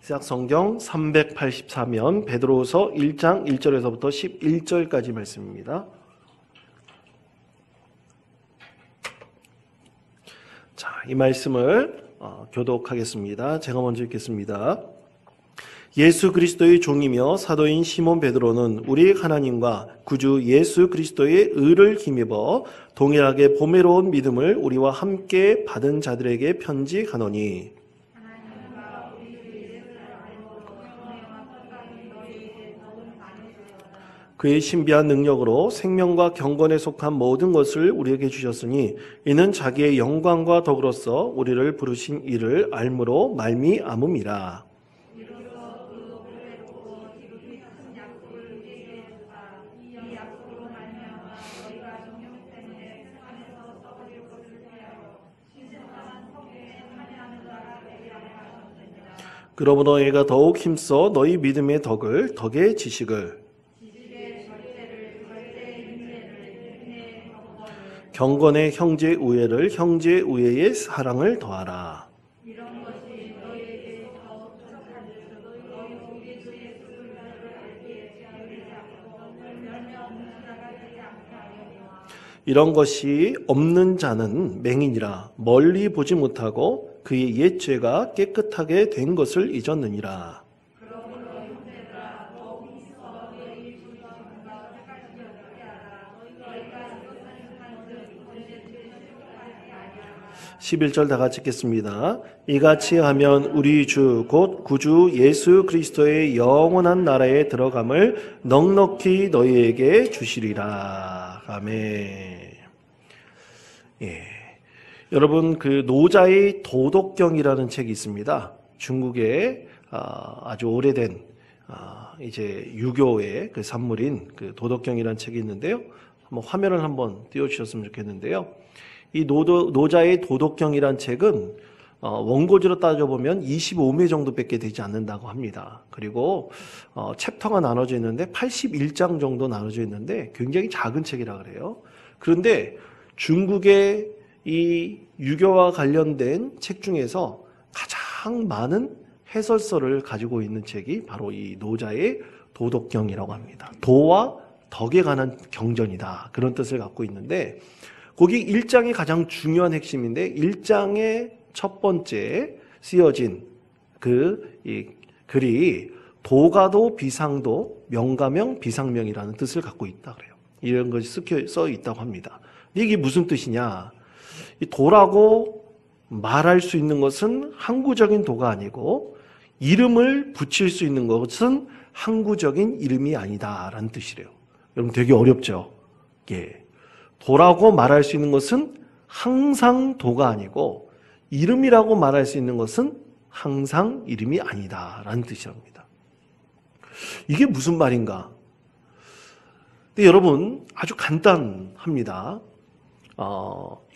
시약성경 384면 베드로후서 1장 1절에서부터 11절까지 말씀입니다. 자, 이 말씀을 교독하겠습니다. 제가 먼저 읽겠습니다. 예수 그리스도의 종이며 사도인 시몬 베드로는 우리 하나님과 구주 예수 그리스도의 의를 힘입어 동일하게 보배로운 믿음을 우리와 함께 받은 자들에게 편지하노니 그의 신비한 능력으로 생명과 경건에 속한 모든 것을 우리에게 주셨으니 이는 자기의 영광과 덕으로서 우리를 부르신 이를 알므로 말미암음이라. 그러므로 너희가 더욱 힘써 너희 믿음의 덕의 지식을 경건의 형제 우애를 형제 우애의 사랑을 더하라. 이런 것이 없는 자는 맹인이라 멀리 보지 못하고 그의 옛 죄가 깨끗하게 된 것을 잊었느니라. 11절 다 같이 읽겠습니다. 이같이 하면 우리 주 곧 구주 예수 그리스도의 영원한 나라에 들어감을 넉넉히 너희에게 주시리라. 아멘. 예. 여러분, 그 노자의 도덕경이라는 책이 있습니다. 중국의 아주 오래된 이제 유교의 그 산물인 그 도덕경이라는 책이 있는데요. 한번 화면을 한번 띄워주셨으면 좋겠는데요. 이 노자의 도덕경이란 책은 원고지로 따져보면 25매 정도밖에 되지 않는다고 합니다. 그리고 챕터가 나눠져 있는데 81장 정도 나눠져 있는데 굉장히 작은 책이라 그래요. 그런데 중국의 이 유교와 관련된 책 중에서 가장 많은 해설서를 가지고 있는 책이 바로 이 노자의 도덕경이라고 합니다. 도와 덕에 관한 경전이다. 그런 뜻을 갖고 있는데 거기 1장이 가장 중요한 핵심인데 1장의 첫 번째 쓰여진 이 글이 도가도 비상도 명가명 비상명이라는 뜻을 갖고 있다 그래요. 이런 것이 써 있다고 합니다. 이게 무슨 뜻이냐? 이 도라고 말할 수 있는 것은 항구적인 도가 아니고 이름을 붙일 수 있는 것은 항구적인 이름이 아니다라는 뜻이래요. 여러분 되게 어렵죠? 예. 도라고 말할 수 있는 것은 항상 도가 아니고 이름이라고 말할 수 있는 것은 항상 이름이 아니다라는 뜻이랍니다. 이게 무슨 말인가? 근데 여러분 아주 간단합니다.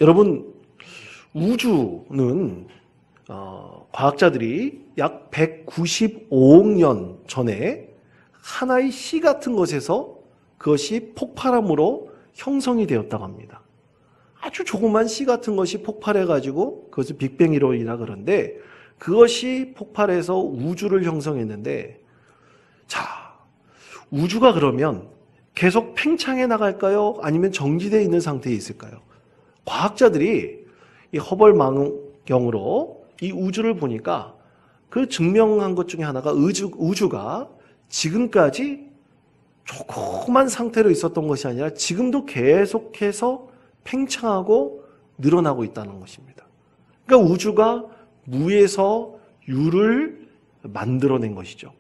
여러분 우주는 과학자들이 약 195억 년 전에 하나의 씨 같은 것에서 그것이 폭발함으로 형성이 되었다고 합니다. 아주 조그만 씨 같은 것이 폭발해가지고 그것을 빅뱅 이론이라 그러는데 그것이 폭발해서 우주를 형성했는데 자, 우주가 그러면 계속 팽창해 나갈까요? 아니면 정지되어 있는 상태에 있을까요? 과학자들이 이 허벌 망원경으로 이 우주를 보니까 그 증명한 것 중에 하나가 우주가 지금까지 조그만 상태로 있었던 것이 아니라 지금도 계속해서 팽창하고 늘어나고 있다는 것입니다. 그러니까 우주가 무에서 유를 만들어낸 것이죠.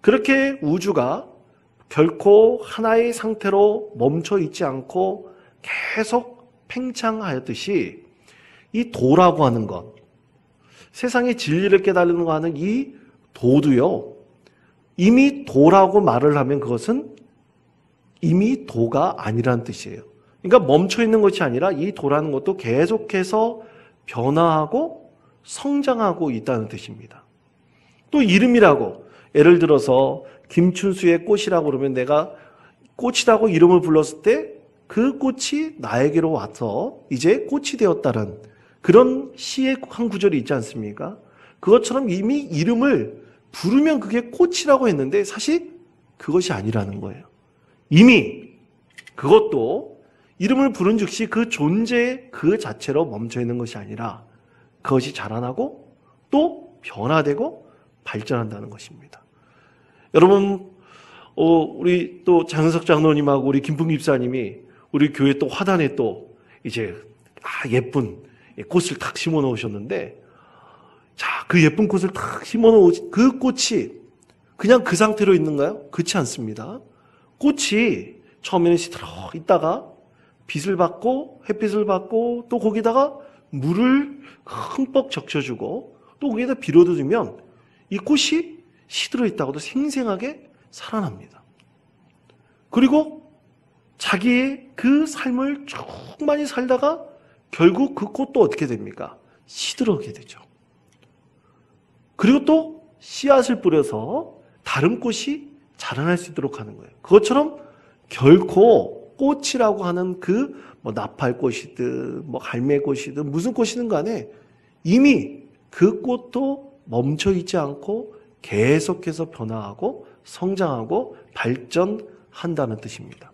그렇게 우주가 결코 하나의 상태로 멈춰 있지 않고 계속 팽창하였듯이 이 도라고 하는 것, 세상의 진리를 깨달는 하는 이 도도요, 이미 도라고 말을 하면 그것은 이미 도가 아니라는 뜻이에요. 그러니까 멈춰 있는 것이 아니라 이 도라는 것도 계속해서 변화하고 성장하고 있다는 뜻입니다. 또 이름이라고, 예를 들어서 김춘수의 꽃이라고 그러면 내가 꽃이라고 이름을 불렀을 때 그 꽃이 나에게로 와서 이제 꽃이 되었다는 그런 시의 한 구절이 있지 않습니까? 그것처럼 이미 이름을 부르면 그게 꽃이라고 했는데 사실 그것이 아니라는 거예요. 이미 그것도 이름을 부른 즉시 그 존재 그 자체로 멈춰 있는 것이 아니라 그것이 자라나고 또 변화되고 발전한다는 것입니다. 여러분, 우리 또 장은석 장로님하고 우리 김풍기 집사님이 우리 교회 또 화단에 또 이제 예쁜 꽃을 탁 심어 놓으셨는데, 자, 그 예쁜 꽃을 탁 심어 놓은 그 꽃이 그냥 그 상태로 있는가요? 그렇지 않습니다. 꽃이 처음에는 시들어 있다가 빛을 받고 햇빛을 받고 또 거기다가 물을 흠뻑 적셔주고 또 거기에다 비료도 주면 이 꽃이 시들어 있다고도 생생하게 살아납니다. 그리고 자기의 그 삶을 쭉 많이 살다가 결국 그 꽃도 어떻게 됩니까? 시들어게 되죠. 그리고 또 씨앗을 뿌려서 다른 꽃이 자라날 수 있도록 하는 거예요. 그것처럼 결코 꽃이라고 하는 그 나팔꽃이든 갈매꽃이든 무슨 꽃이든 간에 이미 그 꽃도 멈춰 있지 않고 계속해서 변화하고 성장하고 발전한다는 뜻입니다.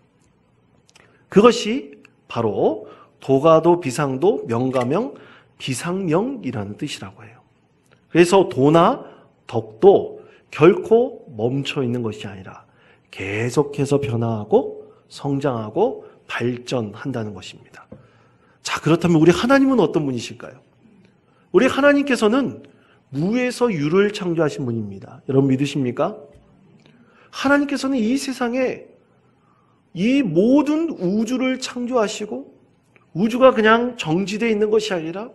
그것이 바로 도가도 비상도 명가명 비상명이라는 뜻이라고 해요. 그래서 도나 덕도 결코 멈춰 있는 것이 아니라 계속해서 변화하고 성장하고 발전한다는 것입니다. 자, 그렇다면 우리 하나님은 어떤 분이실까요? 우리 하나님께서는 무에서 유를 창조하신 분입니다. 여러분 믿으십니까? 하나님께서는 이 세상에 이 모든 우주를 창조하시고 우주가 그냥 정지되어 있는 것이 아니라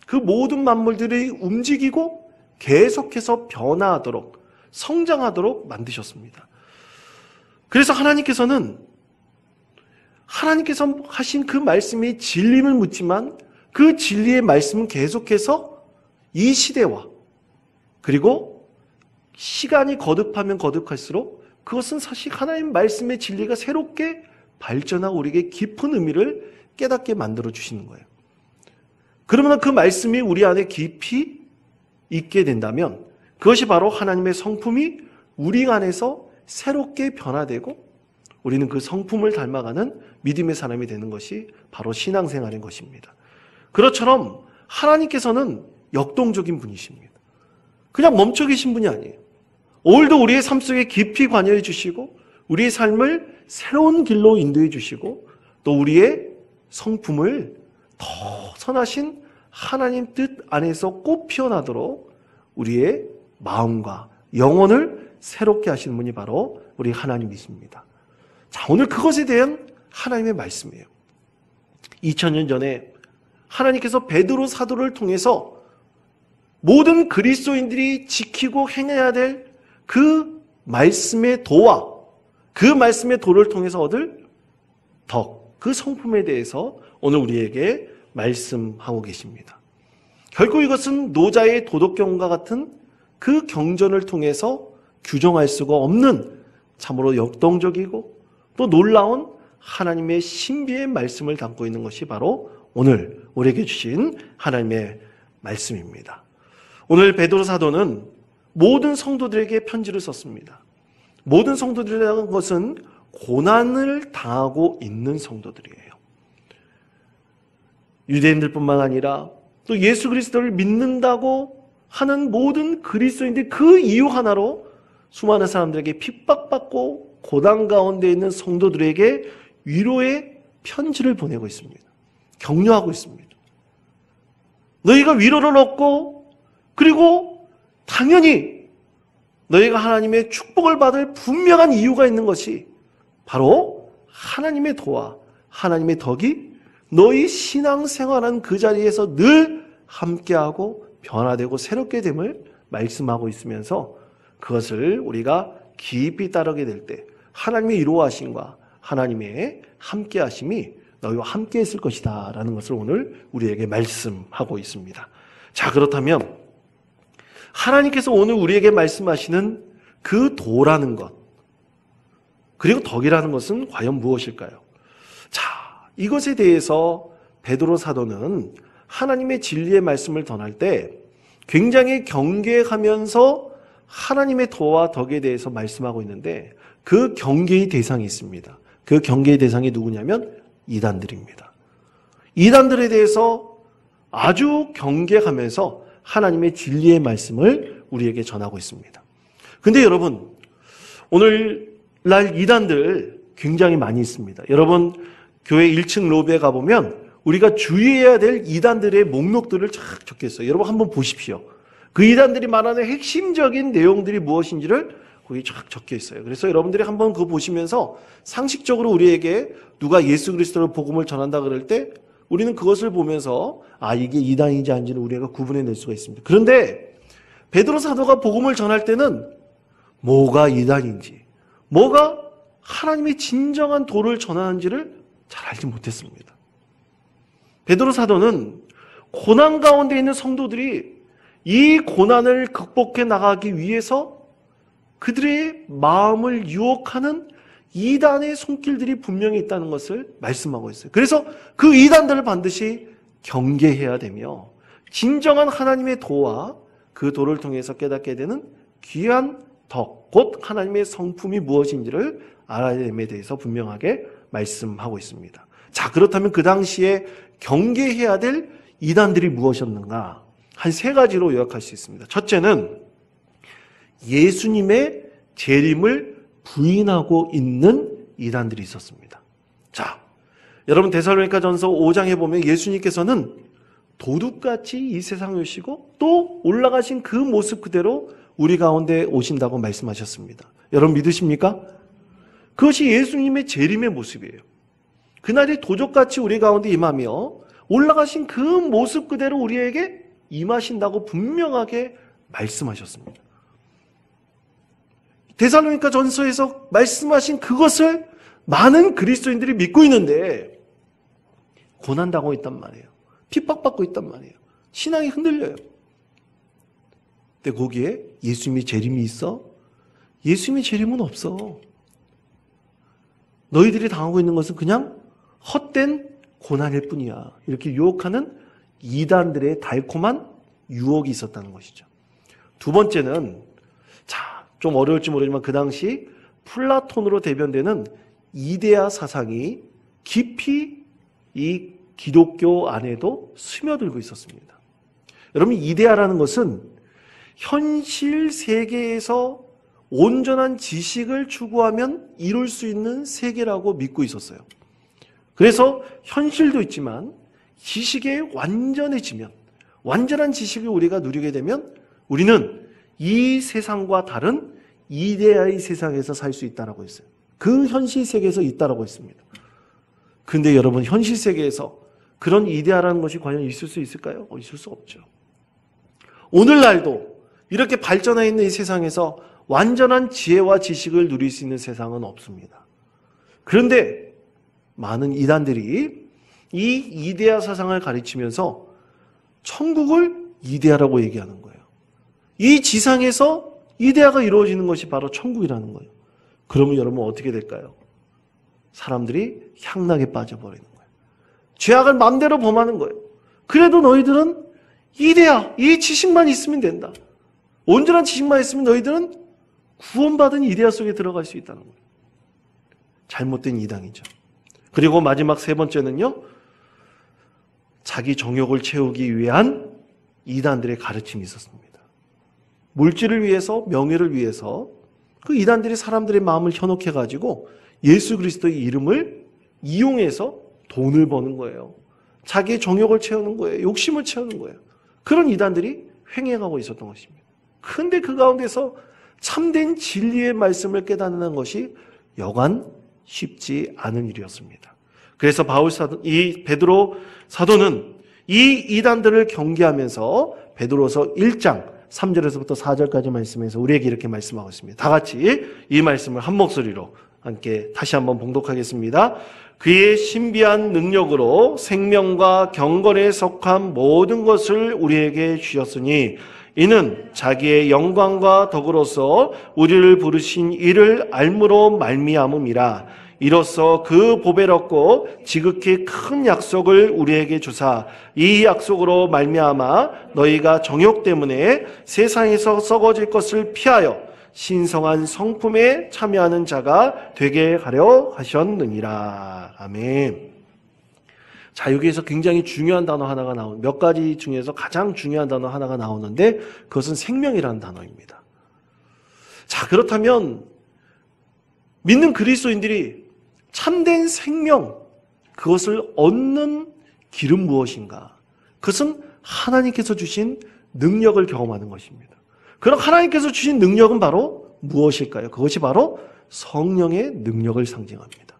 그 모든 만물들이 움직이고 계속해서 변화하도록 성장하도록 만드셨습니다. 그래서 하나님께서 하신 그 말씀이 진리임을 묻지만 그 진리의 말씀은 계속해서 이 시대와 그리고 시간이 거듭하면 거듭할수록 그것은 사실 하나님 말씀의 진리가 새롭게 발전하고 우리에게 깊은 의미를 깨닫게 만들어 주시는 거예요. 그러면 그 말씀이 우리 안에 깊이 있게 된다면 그것이 바로 하나님의 성품이 우리 안에서 새롭게 변화되고 우리는 그 성품을 닮아가는 믿음의 사람이 되는 것이 바로 신앙생활인 것입니다. 그것처럼 하나님께서는 역동적인 분이십니다. 그냥 멈춰 계신 분이 아니에요. 오늘도 우리의 삶 속에 깊이 관여해 주시고 우리의 삶을 새로운 길로 인도해 주시고 또 우리의 성품을 더 선하신 하나님 뜻 안에서 꽃 피어나도록 우리의 마음과 영혼을 새롭게 하시는 분이 바로 우리 하나님이십니다. 자, 오늘 그것에 대한 하나님의 말씀이에요. 2000년 전에 하나님께서 베드로 사도를 통해서 모든 그리스도인들이 지키고 행해야 될 그 말씀의 도와 그 말씀의 도를 통해서 얻을 덕, 그 성품에 대해서 오늘 우리에게 말씀하고 계십니다. 결국 이것은 노자의 도덕경과 같은 그 경전을 통해서 규정할 수가 없는 참으로 역동적이고 또 놀라운 하나님의 신비의 말씀을 담고 있는 것이 바로 오늘 우리에게 주신 하나님의 말씀입니다. 오늘 베드로 사도는 모든 성도들에게 편지를 썼습니다. 모든 성도들이라는 것은 고난을 당하고 있는 성도들이에요. 유대인들뿐만 아니라 또 예수 그리스도를 믿는다고 하는 모든 그리스도인들 그 이유 하나로 수많은 사람들에게 핍박받고 고난 가운데 있는 성도들에게 위로의 편지를 보내고 있습니다. 격려하고 있습니다. 너희가 위로를 얻고 그리고 당연히 너희가 하나님의 축복을 받을 분명한 이유가 있는 것이 바로 하나님의 도와 하나님의 덕이 너희 신앙생활한 그 자리에서 늘 함께하고 변화되고 새롭게 됨을 말씀하고 있으면서 그것을 우리가 깊이 따르게 될 때 하나님의 위로하심과 하나님의 함께하심이 너희와 함께 있을 것이다 라는 것을 오늘 우리에게 말씀하고 있습니다. 자, 그렇다면 하나님께서 오늘 우리에게 말씀하시는 그 도라는 것 그리고 덕이라는 것은 과연 무엇일까요? 자, 이것에 대해서 베드로 사도는 하나님의 진리의 말씀을 전할 때 굉장히 경계하면서 하나님의 도와 덕에 대해서 말씀하고 있는데 그 경계의 대상이 있습니다. 그 경계의 대상이 누구냐면 이단들입니다. 이단들에 대해서 아주 경계하면서 하나님의 진리의 말씀을 우리에게 전하고 있습니다. 근데 여러분, 오늘날 이단들 굉장히 많이 있습니다. 여러분, 교회 1층 로비에 가보면 우리가 주의해야 될 이단들의 목록들을 쫙 적혀 있어요. 여러분 한번 보십시오. 그 이단들이 말하는 핵심적인 내용들이 무엇인지를 거기 쫙 적혀 있어요. 그래서 여러분들이 한번 그거 보시면서 상식적으로 우리에게 누가 예수 그리스도의 복음을 전한다 그럴 때 우리는 그것을 보면서 이게 이단인지 아닌지는 우리가 구분해낼 수가 있습니다. 그런데 베드로 사도가 복음을 전할 때는 뭐가 이단인지, 뭐가 하나님의 진정한 도를 전하는지를 잘 알지 못했습니다. 베드로 사도는 고난 가운데 있는 성도들이 이 고난을 극복해 나가기 위해서 그들의 마음을 유혹하는 이단의 손길들이 분명히 있다는 것을 말씀하고 있어요. 그래서 그 이단들을 반드시 경계해야 되며 진정한 하나님의 도와 그 도를 통해서 깨닫게 되는 귀한 덕, 곧 하나님의 성품이 무엇인지를 알아야 됨에 대해서 분명하게 말씀하고 있습니다. 자, 그렇다면 그 당시에 경계해야 될 이단들이 무엇이었는가? 한 세 가지로 요약할 수 있습니다. 첫째는 예수님의 재림을 부인하고 있는 이단들이 있었습니다. 자, 여러분 데살로니가전서 5장에 보면 예수님께서는 도둑같이 이 세상에 오시고 또 올라가신 그 모습 그대로 우리 가운데 오신다고 말씀하셨습니다. 여러분 믿으십니까? 그것이 예수님의 재림의 모습이에요. 그날이 도적같이 우리 가운데 임하며 올라가신 그 모습 그대로 우리에게 임하신다고 분명하게 말씀하셨습니다. 데살로니가 전서에서 말씀하신 그것을 많은 그리스도인들이 믿고 있는데 고난당하고 있단 말이에요. 핍박받고 있단 말이에요. 신앙이 흔들려요. 근데 거기에 예수님의 재림이 있어? 예수님의 재림은 없어. 너희들이 당하고 있는 것은 그냥 헛된 고난일 뿐이야. 이렇게 유혹하는 이단들의 달콤한 유혹이 있었다는 것이죠. 두 번째는 좀 어려울지 모르지만 그 당시 플라톤으로 대변되는 이데아 사상이 깊이 이 기독교 안에도 스며들고 있었습니다. 여러분, 이데아라는 것은 현실 세계에서 온전한 지식을 추구하면 이룰 수 있는 세계라고 믿고 있었어요. 그래서 현실도 있지만 지식에 완전해지면, 완전한 지식을 우리가 누리게 되면 우리는 이 세상과 다른 이데아의 세상에서 살 수 있다라고 했어요. 그 현실 세계에서 있다라고 했습니다. 그런데 여러분, 현실 세계에서 그런 이데아라는 것이 과연 있을 수 있을까요? 있을 수 없죠. 오늘날도 이렇게 발전해 있는 이 세상에서 완전한 지혜와 지식을 누릴 수 있는 세상은 없습니다. 그런데 많은 이단들이 이 이데아 사상을 가르치면서 천국을 이데아라고 얘기하는 거예요. 이 지상에서 이데아가 이루어지는 것이 바로 천국이라는 거예요. 그러면 여러분 어떻게 될까요? 사람들이 향락에 빠져버리는 거예요. 죄악을 마음대로 범하는 거예요. 그래도 너희들은 이데아, 이 지식만 있으면 된다. 온전한 지식만 있으면 너희들은 구원받은 이데아 속에 들어갈 수 있다는 거예요. 잘못된 이단이죠. 그리고 마지막 세 번째는요, 자기 정욕을 채우기 위한 이단들의 가르침이 있었습니다. 물질을 위해서, 명예를 위해서 그 이단들이 사람들의 마음을 현혹해가지고 예수 그리스도의 이름을 이용해서 돈을 버는 거예요. 자기의 정욕을 채우는 거예요. 욕심을 채우는 거예요. 그런 이단들이 횡행하고 있었던 것입니다. 그런데 그 가운데서 참된 진리의 말씀을 깨닫는 것이 여간 쉽지 않은 일이었습니다. 그래서 이 베드로 사도는 이 이단들을 경계하면서 베드로서 1장 3절에서부터 4절까지 말씀해서 우리에게 이렇게 말씀하고 있습니다. 다 같이 이 말씀을 한 목소리로 함께 다시 한번 봉독하겠습니다. 그의 신비한 능력으로 생명과 경건에 속한 모든 것을 우리에게 주셨으니 이는 자기의 영광과 덕으로서 우리를 부르신 이를 알므로 말미암음이라. 이로써 그 보배롭고 지극히 큰 약속을 우리에게 주사 이 약속으로 말미암아 너희가 정욕 때문에 세상에서 썩어질 것을 피하여 신성한 성품에 참여하는 자가 되게 하려 하셨느니라. 아멘. 자, 여기에서 굉장히 중요한 단어 하나가 몇 가지 중에서 가장 중요한 단어 하나가 나오는데 그것은 생명이라는 단어입니다. 자, 그렇다면 믿는 그리스도인들이 참된 생명, 그것을 얻는 길은 무엇인가? 그것은 하나님께서 주신 능력을 경험하는 것입니다. 그럼 하나님께서 주신 능력은 바로 무엇일까요? 그것이 바로 성령의 능력을 상징합니다.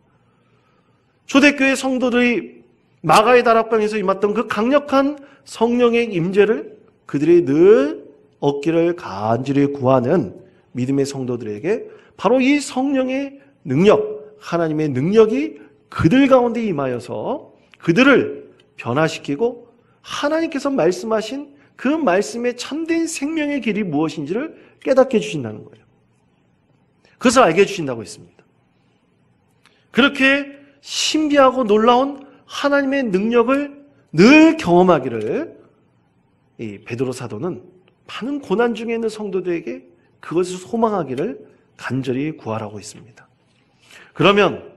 초대교회 성도들이 마가의 다락방에서 임했던 그 강력한 성령의 임재를 그들이 늘 얻기를 간절히 구하는 믿음의 성도들에게 바로 이 성령의 능력, 하나님의 능력이 그들 가운데 임하여서 그들을 변화시키고 하나님께서 말씀하신 그 말씀의 참된 생명의 길이 무엇인지를 깨닫게 해주신다는 거예요. 그것을 알게 해주신다고 했습니다. 그렇게 신비하고 놀라운 하나님의 능력을 늘 경험하기를 이 베드로 사도는 많은 고난 중에 있는 성도들에게 그것을 소망하기를 간절히 구하라고 했습니다. 그러면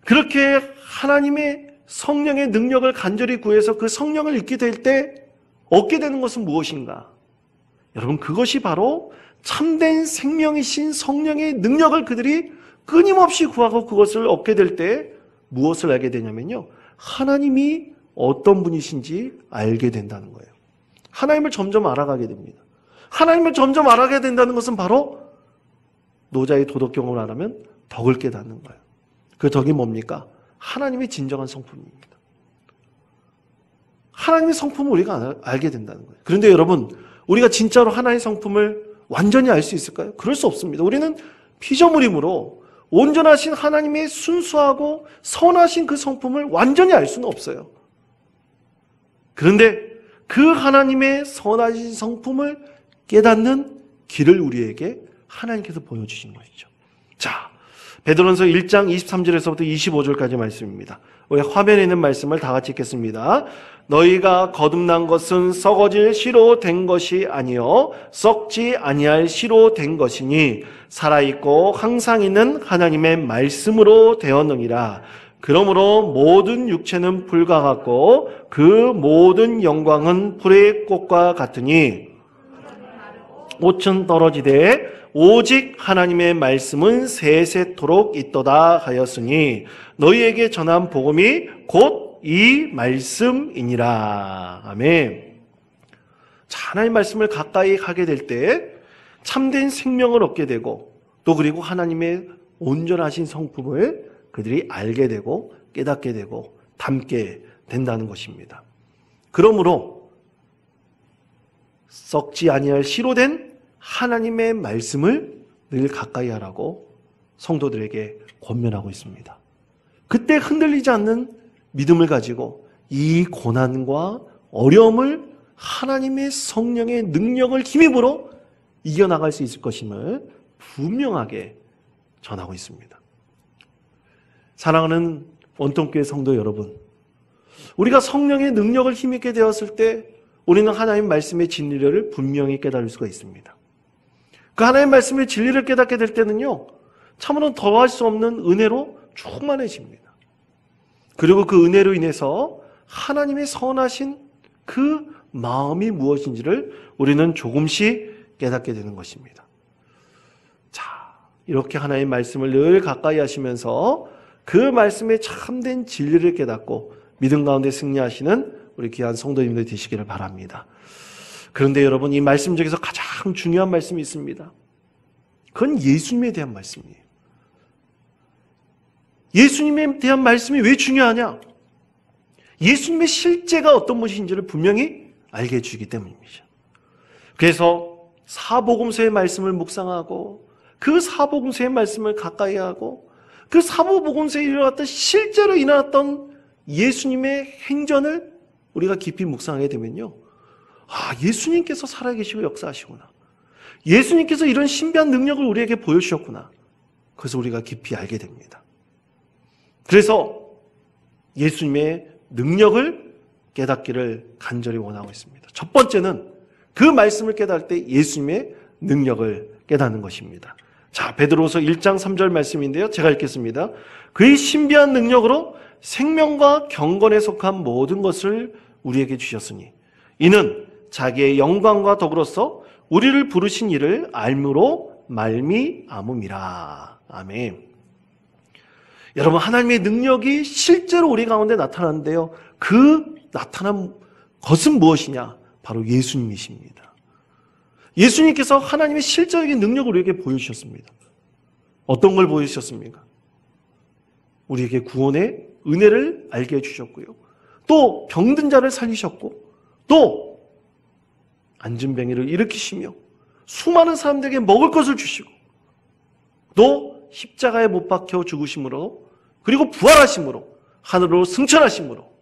그렇게 하나님의 성령의 능력을 간절히 구해서 그 성령을 잊게 될 때 얻게 되는 것은 무엇인가? 여러분, 그것이 바로 참된 생명이신 성령의 능력을 그들이 끊임없이 구하고 그것을 얻게 될 때 무엇을 알게 되냐면요, 하나님이 어떤 분이신지 알게 된다는 거예요. 하나님을 점점 알아가게 됩니다. 하나님을 점점 알아가게 된다는 것은 바로 노자의 도덕경험을 알아면 덕을 깨닫는 거예요. 그 덕이 뭡니까? 하나님의 진정한 성품입니다. 하나님의 성품을 우리가 알게 된다는 거예요. 그런데 여러분, 우리가 진짜로 하나님의 성품을 완전히 알 수 있을까요? 그럴 수 없습니다. 우리는 피조물이므로 온전하신 하나님의 순수하고 선하신 그 성품을 완전히 알 수는 없어요. 그런데 그 하나님의 선하신 성품을 깨닫는 길을 우리에게 하나님께서 보여주신 것이죠. 자, 베드로전서 1장 23절에서부터 25절까지 말씀입니다. 우리 화면에 있는 말씀을 다 같이 읽겠습니다. 너희가 거듭난 것은 썩어질 씨로 된 것이 아니요 썩지 아니할 씨로 된 것이니 살아있고 항상 있는 하나님의 말씀으로 되었느니라. 그러므로 모든 육체는 풀과 같고 그 모든 영광은 풀의 꽃과 같으니 꽃은 떨어지되 오직 하나님의 말씀은 세세토록 있도다 하였으니 너희에게 전한 복음이 곧 이 말씀이니라. 아멘. 자, 하나님의 말씀을 가까이 하게 될 때 참된 생명을 얻게 되고 또 그리고 하나님의 온전하신 성품을 그들이 알게 되고 깨닫게 되고 담게 된다는 것입니다. 그러므로 썩지 아니할 씨로 된 하나님의 말씀을 늘 가까이 하라고 성도들에게 권면하고 있습니다. 그때 흔들리지 않는 믿음을 가지고 이 고난과 어려움을 하나님의 성령의 능력을 힘입으로 이겨나갈 수 있을 것임을 분명하게 전하고 있습니다. 사랑하는 원통교회 성도 여러분, 우리가 성령의 능력을 힘입게 되었을 때 우리는 하나님 말씀의 진리를 분명히 깨달을 수가 있습니다. 그 하나님 말씀의 진리를 깨닫게 될 때는요, 참으로 더할 수 없는 은혜로 충만해집니다. 그리고 그 은혜로 인해서 하나님의 선하신 그 마음이 무엇인지를 우리는 조금씩 깨닫게 되는 것입니다. 자, 이렇게 하나님의 말씀을 늘 가까이 하시면서 그 말씀의 참된 진리를 깨닫고 믿음 가운데 승리하시는 우리 귀한 성도님들 되시기를 바랍니다. 그런데 여러분, 이 말씀 중에서 가장 중요한 말씀이 있습니다. 그건 예수님에 대한 말씀이에요. 예수님에 대한 말씀이 왜 중요하냐? 예수님의 실제가 어떤 것인지를 분명히 알게 해주기 때문입니다. 그래서 사복음서의 말씀을 묵상하고 그 사복음서의 말씀을 가까이 하고 그 사복음서에 일어났던 실제로 일어났던 예수님의 행전을 우리가 깊이 묵상하게 되면요, 아, 예수님께서 살아계시고 역사하시구나. 예수님께서 이런 신비한 능력을 우리에게 보여주셨구나. 그래서 우리가 깊이 알게 됩니다. 그래서 예수님의 능력을 깨닫기를 간절히 원하고 있습니다. 첫 번째는 그 말씀을 깨달을 때 예수님의 능력을 깨닫는 것입니다. 자, 베드로후서 1장 3절 말씀인데요. 제가 읽겠습니다. 그의 신비한 능력으로 생명과 경건에 속한 모든 것을 우리에게 주셨으니 이는 자기의 영광과 더불어서 우리를 부르신 이를 알므로 말미암음이라. 아멘. 여러분, 하나님의 능력이 실제로 우리 가운데 나타나는데요. 그 나타난 것은 무엇이냐? 바로 예수님이십니다. 예수님께서 하나님의 실제적인 능력을 우리에게 보여주셨습니다. 어떤 걸 보여주셨습니까? 우리에게 구원의 은혜를 알게 해주셨고요. 또 병든 자를 살리셨고, 또 안진뱅이를 일으키시며 수많은 사람들에게 먹을 것을 주시고, 또 십자가에 못 박혀 죽으심으로, 그리고 부활하심으로, 하늘로 승천하심으로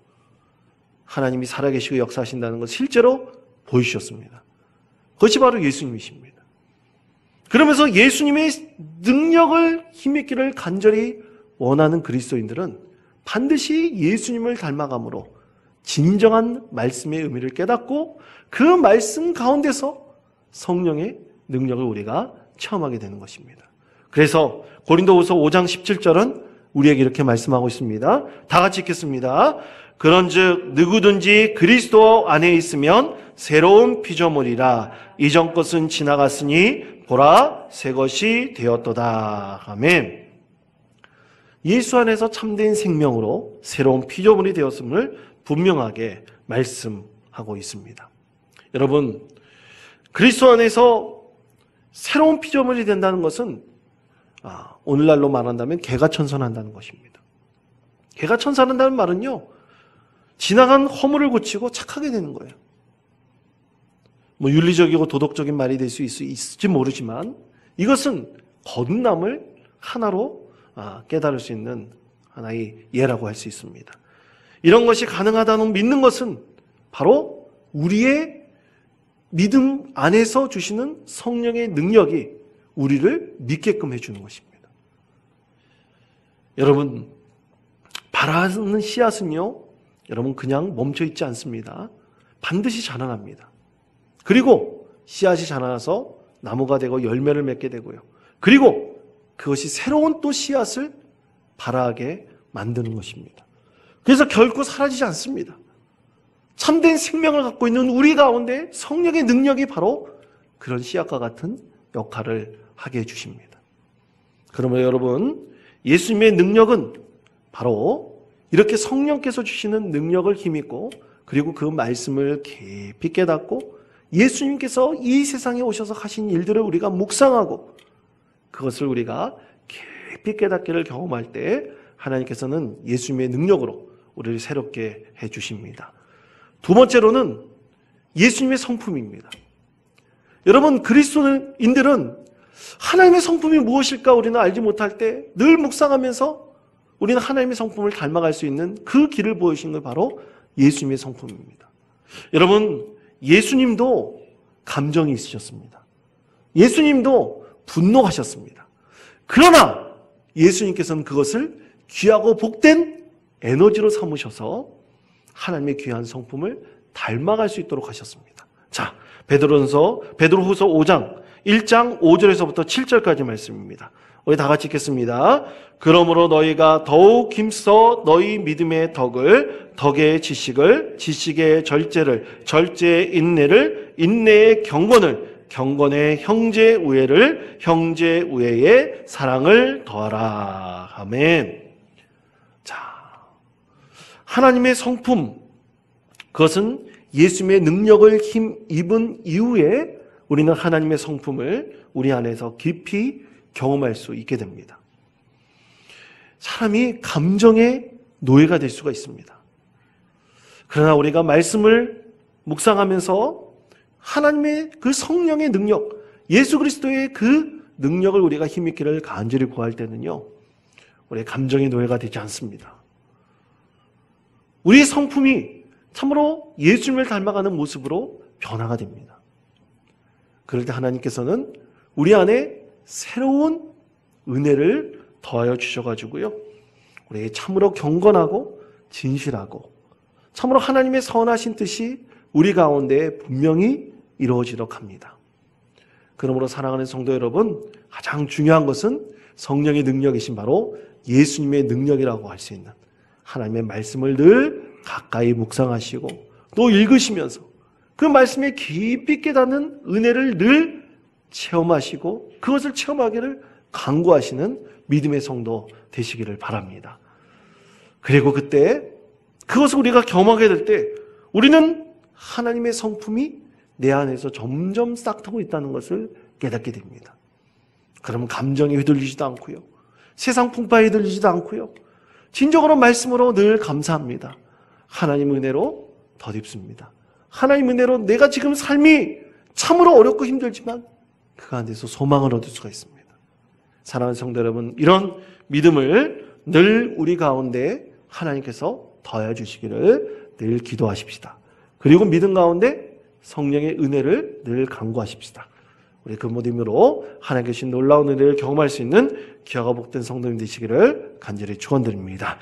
하나님이 살아계시고 역사하신다는 것을 실제로 보여주셨습니다. 그것이 바로 예수님이십니다. 그러면서 예수님의 능력을 힘있기를 간절히 원하는 그리스도인들은 반드시 예수님을 닮아감으로 진정한 말씀의 의미를 깨닫고 그 말씀 가운데서 성령의 능력을 우리가 체험하게 되는 것입니다. 그래서 고린도후서 5장 17절은 우리에게 이렇게 말씀하고 있습니다. 다 같이 읽겠습니다. 그런즉 누구든지 그리스도 안에 있으면 새로운 피조물이라. 이전 것은 지나갔으니 보라 새 것이 되었도다. 아멘. 예수 안에서 참된 생명으로 새로운 피조물이 되었음을 분명하게 말씀하고 있습니다. 여러분, 그리스도 안에서 새로운 피조물이 된다는 것은 오늘날로 말한다면 개가천선한다는 것입니다. 개가천선한다는 말은요, 지나간 허물을 고치고 착하게 되는 거예요. 윤리적이고 도덕적인 말이 될 수 있을지 모르지만 이것은 거듭남을 하나로 깨달을 수 있는 하나의 예라고 할 수 있습니다. 이런 것이 가능하다는 믿는 것은 바로 우리의 믿음 안에서 주시는 성령의 능력이 우리를 믿게끔 해주는 것입니다. 여러분, 바라는 씨앗은요, 여러분 그냥 멈춰있지 않습니다. 반드시 자라납니다. 그리고 씨앗이 자라나서 나무가 되고 열매를 맺게 되고요. 그리고 그것이 새로운 또 씨앗을 발하게 만드는 것입니다. 그래서 결코 사라지지 않습니다. 참된 생명을 갖고 있는 우리 가운데 성령의 능력이 바로 그런 씨앗과 같은 역할을 하게 해주십니다. 그러면 여러분, 예수님의 능력은 바로 이렇게 성령께서 주시는 능력을 힘입고 그리고 그 말씀을 깊이 깨닫고 예수님께서 이 세상에 오셔서 하신 일들을 우리가 묵상하고 그것을 우리가 깊이 깨닫기를 경험할 때 하나님께서는 예수님의 능력으로 우리를 새롭게 해주십니다. 두 번째로는 예수님의 성품입니다. 여러분, 그리스도인들은 하나님의 성품이 무엇일까 우리는 알지 못할 때 늘 묵상하면서 우리는 하나님의 성품을 닮아갈 수 있는 그 길을 보여주신 걸 바로 예수님의 성품입니다. 여러분, 예수님도 감정이 있으셨습니다. 예수님도 분노하셨습니다. 그러나 예수님께서는 그것을 귀하고 복된 에너지로 삼으셔서 하나님의 귀한 성품을 닮아갈 수 있도록 하셨습니다. 자, 베드로후서 5장 1장 5절에서부터 7절까지 말씀입니다. 우리 다 같이 읽겠습니다. 그러므로 너희가 더욱 힘써 너희 믿음의 덕을, 덕의 지식을, 지식의 절제를, 절제의 인내를, 인내의 경건을, 경건의 형제 우애를, 형제 우애의 사랑을 더하라. 아멘. 자, 하나님의 성품, 그것은 예수님의 능력을 힘입은 이후에 우리는 하나님의 성품을 우리 안에서 깊이 경험할 수 있게 됩니다. 사람이 감정의 노예가 될 수가 있습니다. 그러나 우리가 말씀을 묵상하면서 하나님의 그 성령의 능력, 예수 그리스도의 그 능력을 우리가 힘있기를 간절히 구할 때는요, 우리의 감정의 노예가 되지 않습니다. 우리의 성품이 참으로 예수님을 닮아가는 모습으로 변화가 됩니다. 그럴 때 하나님께서는 우리 안에 새로운 은혜를 더하여 주셔가지고요, 우리 참으로 경건하고 진실하고 참으로 하나님의 선하신 뜻이 우리 가운데 분명히 이루어지도록 합니다. 그러므로 사랑하는 성도 여러분, 가장 중요한 것은 성령의 능력이신 바로 예수님의 능력이라고 할 수 있는 하나님의 말씀을 늘 가까이 묵상하시고 또 읽으시면서 그 말씀에 깊이 깨닫는 은혜를 늘 체험하시고 그것을 체험하기를 간구하시는 믿음의 성도 되시기를 바랍니다. 그리고 그때 그것을 우리가 경험하게 될 때 우리는 하나님의 성품이 내 안에서 점점 싹트고 있다는 것을 깨닫게 됩니다. 그러면 감정에 휘둘리지도 않고요. 세상 풍파에 휘둘리지도 않고요. 진정으로 말씀으로 늘 감사합니다. 하나님 은혜로 덧입습니다. 하나님 은혜로 내가 지금 삶이 참으로 어렵고 힘들지만 그 가운데서 소망을 얻을 수가 있습니다. 사랑하는 성도 여러분, 이런 믿음을 늘 우리 가운데 하나님께서 더해 주시기를 늘 기도하십시다. 그리고 믿음 가운데 성령의 은혜를 늘 간구하십시다. 우리 그 모든 힘으로 하나님께 주신 놀라운 은혜를 경험할 수 있는 귀하가 복된 성도님 되시기를 간절히 축원드립니다.